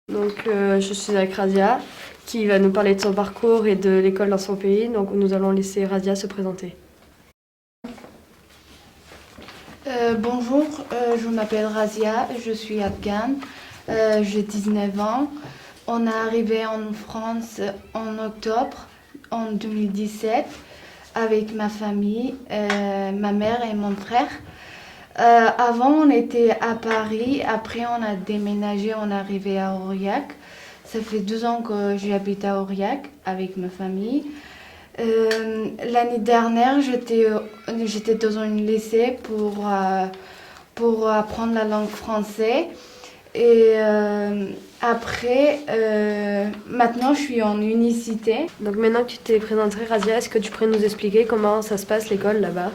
Je suis avec Razia, qui va nous parler de son parcours et de l'école dans son pays. Donc nous allons laisser Razia se présenter. Bonjour, je m'appelle Razia, je suis afghane, j'ai 19 ans. On est arrivé en France en octobre en 2017 avec ma famille, ma mère et mon frère. Avant, on était à Paris, après on a déménagé, on est arrivé à Aurillac. Ça fait 2 ans que j'habite à Aurillac avec ma famille. L'année dernière, j'étais dans un lycée pour apprendre la langue française. Et après, maintenant, je suis en unicité. Donc maintenant que tu t'es présentée, Razia, est-ce que tu pourrais nous expliquer comment ça se passe l'école là-bas?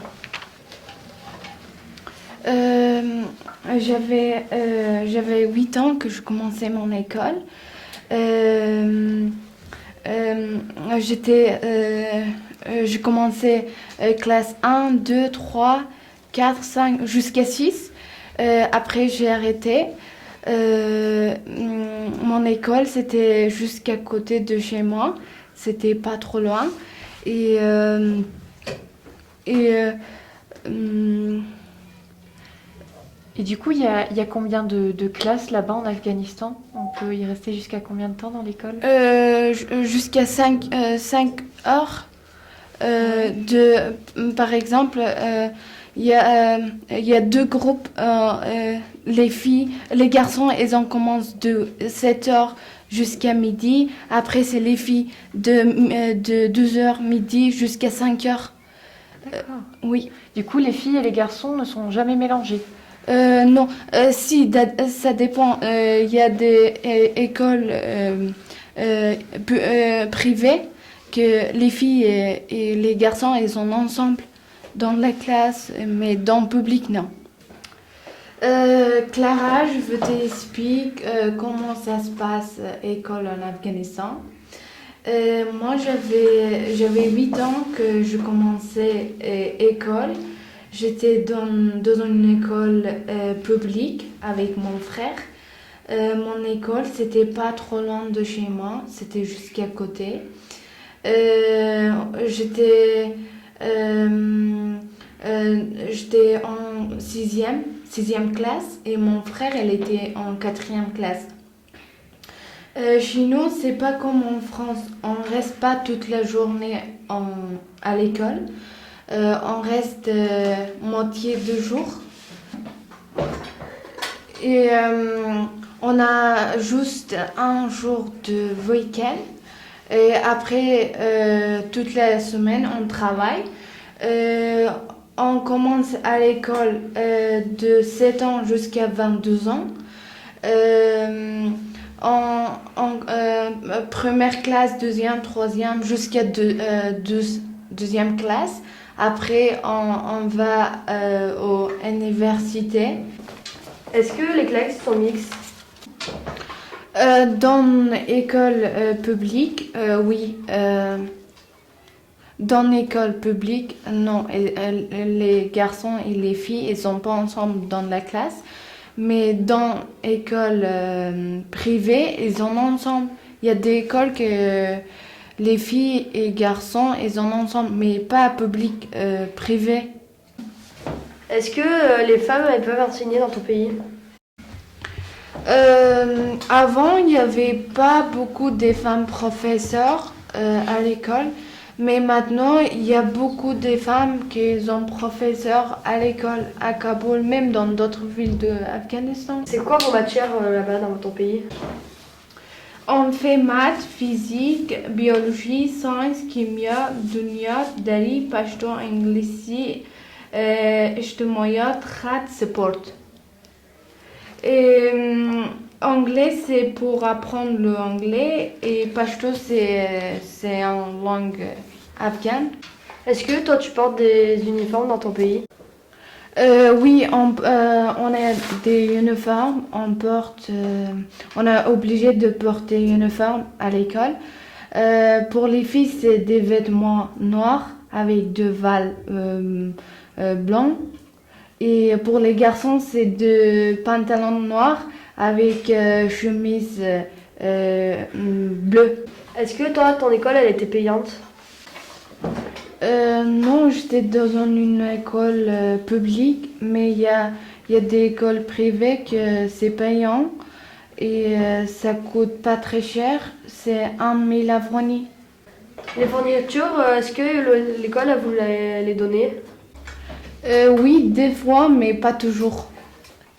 J'avais 8 ans que je commençais mon école. Je commençais classe 1, 2, 3, 4, 5 jusqu'à 6. Après, j'ai arrêté. Mon école, c'était jusqu'à côté de chez moi. C'était pas trop loin. Et, euh, et euh, hum, Et du coup, il y a combien de classes là-bas en Afghanistan? On peut y rester jusqu'à combien de temps dans l'école? Jusqu'à 5 heures. Par exemple, il y a 2 groupes. Les filles, les garçons, ils en commencent de 7 heures jusqu'à midi. Après, c'est les filles de 12 heures midi jusqu'à 5 heures. D'accord. Oui. Du coup, les filles et les garçons ne sont jamais mélangés. Non, si, ça dépend. Il y a des écoles privées que les filles et les garçons, ils sont ensemble dans la classe, mais dans le public, non. Clara, je veux t'expliquer comment ça se passe école en Afghanistan. Moi, j'avais 8 ans que je commençais école. J'étais dans une école publique avec mon frère. Mon école, c'était pas trop loin de chez moi, c'était juste à côté. J'étais j'étais en sixième classe et mon frère, elle était en quatrième classe. Chez nous, c'est pas comme en France. On reste pas toute la journée à l'école. On reste moitié de jour. Et on a juste un jour de week-end. Et après, toute la semaine, on travaille. On commence à l'école de 7 ans jusqu'à 22 ans. Première classe, deuxième, troisième, jusqu'à deuxième classe. Après, on va aux universités. Est-ce que les classes sont mixtes? Dans l'école publique, oui. Dans l'école publique, non. Les garçons et les filles, ils sont pas ensemble dans la classe. Mais dans l'école privée, ils sont ensemble. Il y a des écoles que les filles et garçons, ils sont ensemble, mais pas public, privé. Est-ce que les femmes, elles peuvent enseigner dans ton pays? Avant, il n'y avait pas beaucoup de femmes professeurs à l'école, mais maintenant, il y a beaucoup de femmes qui sont professeurs à l'école à Kaboul, même dans d'autres villes de l'Afghanistan. C'est quoi vos matières là-bas dans ton pays? On fait maths, physique, biologie, sciences, chimia, dunya, dari, pashto, anglais, اجتماعيات, خط, sport. Et anglais, c'est pour apprendre l'anglais et pashto, c'est en langue afghane. Est-ce que toi, tu portes des uniformes dans ton pays? Oui, on a des uniformes, on est obligé de porter uniforme à l'école. Pour les filles, c'est des vêtements noirs avec deux vals blancs. Et pour les garçons, c'est des pantalons noirs avec chemise bleu. Est-ce que toi, ton école, elle était payante? Non, j'étais dans une école publique, mais il y a des écoles privées que c'est payant et ça coûte pas très cher. C'est 1 000 avroni. Les fournitures, est-ce que l'école, elle vous les donner? Oui, des fois, mais pas toujours.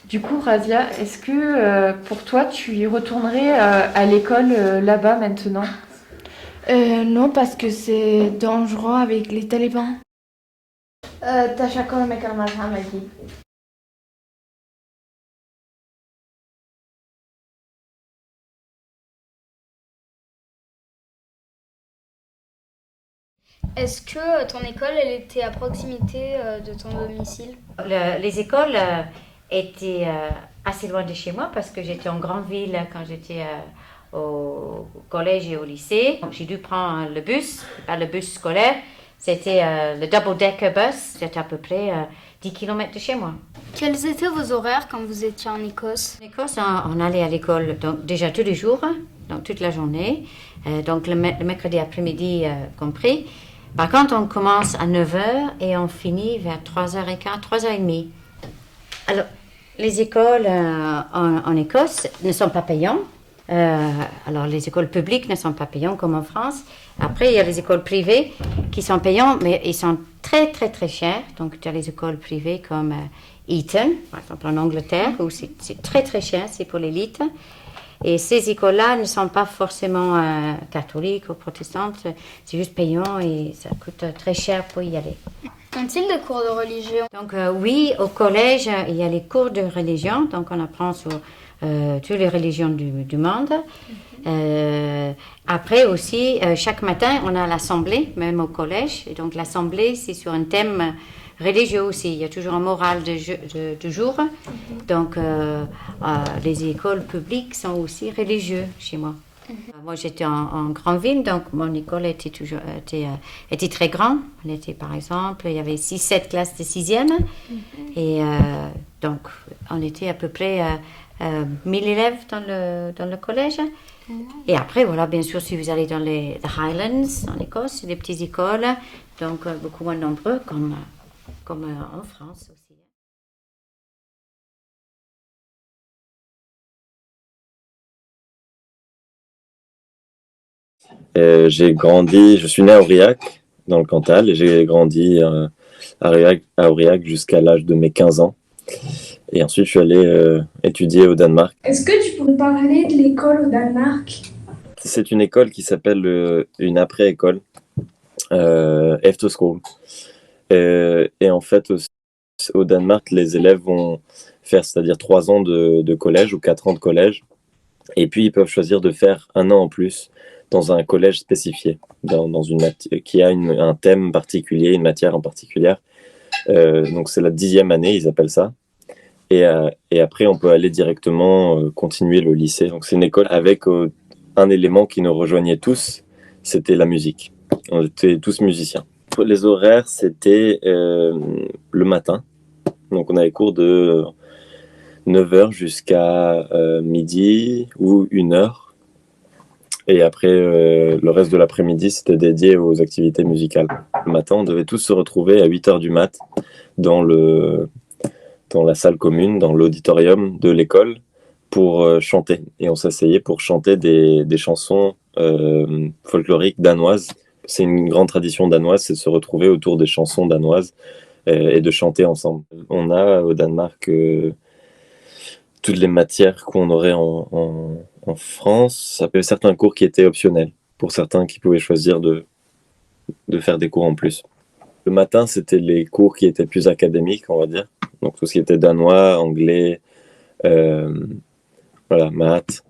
Du coup, Razia, est-ce que pour toi, tu y retournerais à l'école là-bas maintenant? Non, parce que c'est dangereux avec les talibans. تشكر مكالمة عملي. Est-ce que ton école, elle était à proximité de ton domicile? Les écoles étaient assez loin de chez moi parce que j'étais en grande ville quand j'étais au collège et au lycée. J'ai dû prendre le bus, pas le bus scolaire, c'était le double-decker bus, c'était à peu près 10 km de chez moi. Quels étaient vos horaires quand vous étiez en Écosse? En Écosse, on allait à l'école donc, déjà tous les jours, donc toute la journée, donc le mercredi après-midi compris. Par contre, on commence à 9h et on finit vers 3h15, 3h30. Alors, les écoles en Écosse ne sont pas payantes. Alors, les écoles publiques ne sont pas payantes comme en France. Après, il y a les écoles privées qui sont payantes, mais ils sont très, très, très chers. Donc, tu as les écoles privées comme Eton, par exemple en Angleterre, où c'est très, très cher, c'est pour l'élite. Et ces écoles-là ne sont pas forcément catholiques ou protestantes, c'est juste payant et ça coûte très cher pour y aller. Ont-ils des cours de religion? Donc oui, au collège, il y a les cours de religion, donc on apprend sur toutes les religions du monde. Après aussi, chaque matin, on a l'assemblée, même au collège. Et donc l'assemblée, c'est sur un thème religieux aussi. Il y a toujours un moral de jour. Donc les écoles publiques sont aussi religieuses chez moi. Moi, j'étais en grande ville, donc mon école était très grande. On était, par exemple, il y avait 6-7 classes de 6e. Et donc, on était à peu près 1000 élèves dans le collège. Et après, voilà, bien sûr, si vous allez dans les Highlands, en Écosse, c'est des petites écoles, donc beaucoup moins nombreux, comme en France aussi. Je suis né à Aurillac, dans le Cantal, et j'ai grandi à Aurillac jusqu'à l'âge de mes 15 ans. Et ensuite, je suis allé étudier au Danemark. Est-ce que tu pourrais parler de l'école au Danemark? C'est une école qui s'appelle une après-école, Efterskole. Et en fait, au Danemark, les élèves vont faire, c'est-à-dire 3 ans de collège ou 4 ans de collège. Et puis, ils peuvent choisir de faire 1 an en plus dans un collège spécifié, dans qui a un thème particulier, une matière en particulier. Donc, c'est la 10e année, ils appellent ça. Et après, on peut aller directement continuer le lycée. Donc, c'est une école avec un élément qui nous rejoignait tous, c'était la musique. On était tous musiciens. Les horaires, c'était le matin. Donc, on avait cours de 9h jusqu'à midi ou 1h. Et après, le reste de l'après-midi, c'était dédié aux activités musicales. Le matin, on devait tous se retrouver à 8h du mat dans la salle commune, dans l'auditorium de l'école, pour chanter. Et on s'asseyait pour chanter des chansons folkloriques danoises. C'est une grande tradition danoise, c'est de se retrouver autour des chansons danoises et de chanter ensemble. On a au Danemark toutes les matières qu'on aurait en France. Ça peut certains cours qui étaient optionnels, pour certains qui pouvaient choisir de faire des cours en plus. Le matin, c'était les cours qui étaient plus académiques, on va dire. Donc tout ce qui était danois, anglais, voilà, maths.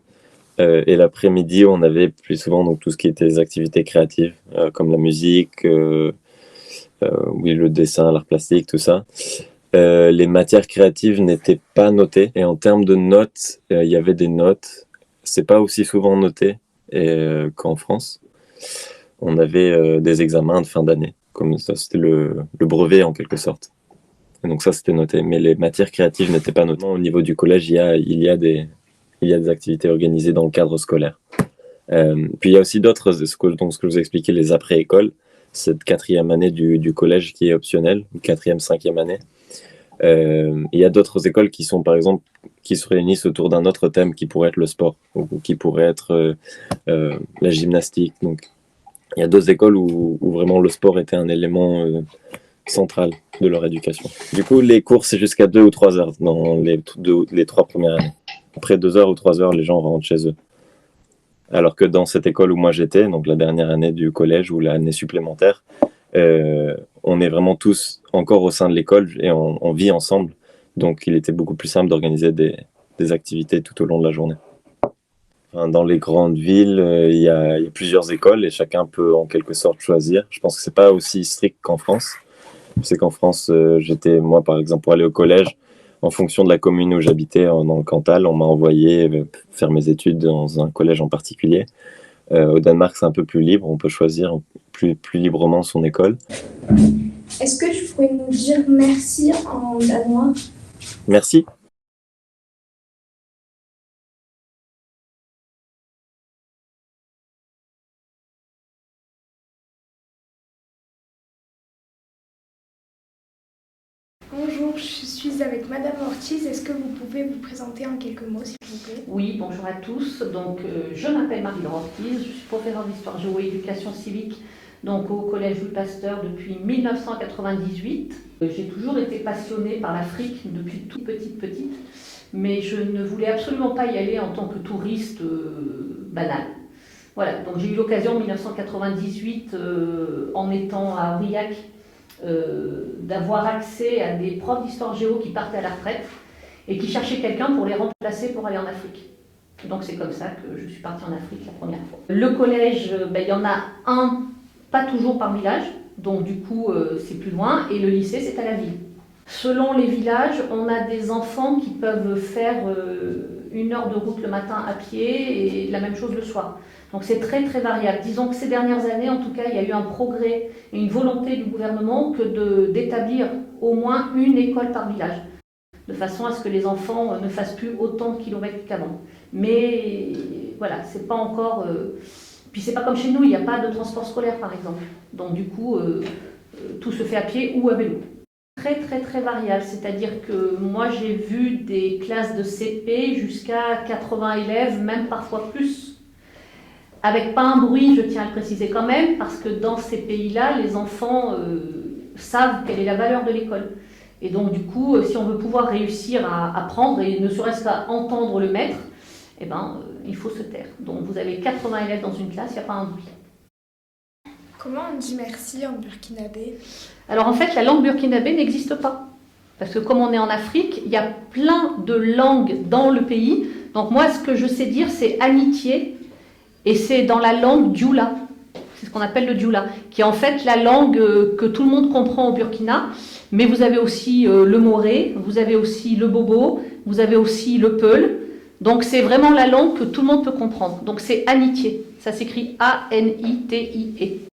Et l'après-midi, on avait plus souvent donc, tout ce qui était des activités créatives, comme la musique, oui, le dessin, l'art plastique, tout ça. Les matières créatives n'étaient pas notées. Et en termes de notes, il y avait des notes. C'est pas aussi souvent noté qu'en France. On avait des examens de fin d'année. Comme ça, c'était le brevet en quelque sorte. Et donc ça, c'était noté. Mais les matières créatives n'étaient pas notées. Au niveau du collège, il y a des il y a des activités organisées dans le cadre scolaire. Puis il y a aussi d'autres, ce que je vous ai expliqué, les après-écoles, cette 4e année du collège qui est optionnelle, 4e, 5e année. Il y a d'autres écoles qui sont, par exemple, qui se réunissent autour d'un autre thème qui pourrait être le sport, ou qui pourrait être la gymnastique. Donc, il y a d'autres écoles où vraiment le sport était un élément central de leur éducation. Du coup, les cours, c'est jusqu'à 2 ou 3 heures dans les 3 premières années. Après 2 heures ou 3 heures, les gens rentrent chez eux. Alors que dans cette école où moi j'étais, donc la dernière année du collège ou l'année supplémentaire, on est vraiment tous encore au sein de l'école et on vit ensemble. Donc il était beaucoup plus simple d'organiser des activités tout au long de la journée. Enfin, dans les grandes villes, il y a plusieurs écoles et chacun peut en quelque sorte choisir. Je pense que c'est pas aussi strict qu'en France. Je sais qu'en France, j'étais, moi par exemple, pour aller au collège, en fonction de la commune où j'habitais dans le Cantal, on m'a envoyé faire mes études dans un collège en particulier. Au Danemark, c'est un peu plus libre, on peut choisir plus librement son école. Est-ce que tu pourrais nous dire merci en danois? Merci. Bonjour, je suis avec Madame Ortiz. Est-ce que vous pouvez vous présenter en quelques mots, s'il vous plaît? Oui, bonjour à tous. Donc, je m'appelle Marie-Laure Ortiz, je suis professeure d'histoire géo et éducation civique donc, au Collège Louis Pasteur depuis 1998. J'ai toujours été passionnée par l'Afrique depuis toute petite, mais je ne voulais absolument pas y aller en tant que touriste banal. Voilà, donc j'ai eu l'occasion en 1998, en étant à Aurillac, d'avoir accès à des profs d'histoire géo qui partaient à la retraite et qui cherchaient quelqu'un pour les remplacer pour aller en Afrique. Donc c'est comme ça que je suis partie en Afrique la première fois. Le collège, il y en a un, pas toujours par village, donc du coup c'est plus loin, et le lycée c'est à la ville. Selon les villages, on a des enfants qui peuvent faire 1 heure de route le matin à pied et la même chose le soir. Donc c'est très très variable. Disons que ces dernières années, en tout cas, il y a eu un progrès et une volonté du gouvernement d'établir au moins une école par village, de façon à ce que les enfants ne fassent plus autant de kilomètres qu'avant. Mais voilà, c'est pas encore... Puis c'est pas comme chez nous, il n'y a pas de transport scolaire par exemple. Donc du coup, tout se fait à pied ou à vélo. Très très très variable, c'est-à-dire que moi j'ai vu des classes de CP jusqu'à 80 élèves, même parfois plus. Avec pas un bruit, je tiens à le préciser quand même, parce que dans ces pays-là, les enfants savent quelle est la valeur de l'école. Et donc du coup, si on veut pouvoir réussir à apprendre, et ne serait-ce qu'à entendre le maître, eh ben, il faut se taire. Donc vous avez 80 élèves dans une classe, il n'y a pas un bruit. Comment on dit merci en burkinabé? Alors en fait, la langue burkinabé n'existe pas. Parce que comme on est en Afrique, il y a plein de langues dans le pays. Donc moi, ce que je sais dire, c'est amitié. Et c'est dans la langue dioula, c'est ce qu'on appelle le dioula, qui est en fait la langue que tout le monde comprend au Burkina. Mais vous avez aussi le moré, vous avez aussi le bobo, vous avez aussi le peul. Donc c'est vraiment la langue que tout le monde peut comprendre. Donc c'est Anitié, ça s'écrit A-N-I-T-I-E.